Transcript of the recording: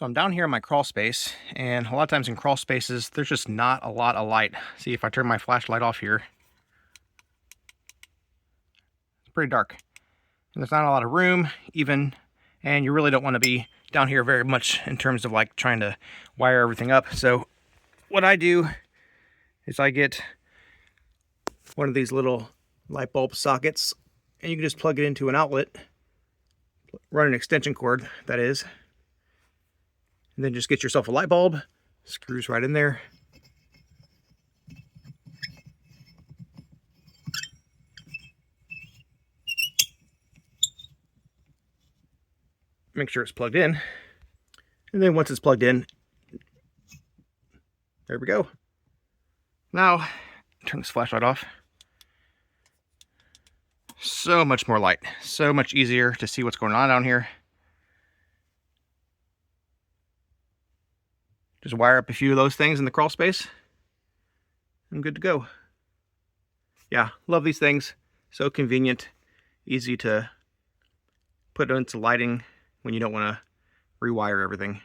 So I'm down here in my crawl space, and a lot of times in crawl spaces, there's just not a lot of light. See, if I turn my flashlight off here, it's pretty dark. And there's not a lot of room, even, and you really don't want to be down here very much in terms of like trying to wire everything up. So what I do is I get one of these little light bulb sockets, and you can just plug it into an outlet, run an extension cord, that is, and then just get yourself a light bulb, screws right in there. Make sure it's plugged in. And then once it's plugged in, there we go. Now, turn this flashlight off. So much more light, so much easier to see what's going on down here. Just wire up a few of those things in the crawl space. I'm good to go. Yeah, love these things. So convenient, easy to put into lighting when you don't want to rewire everything.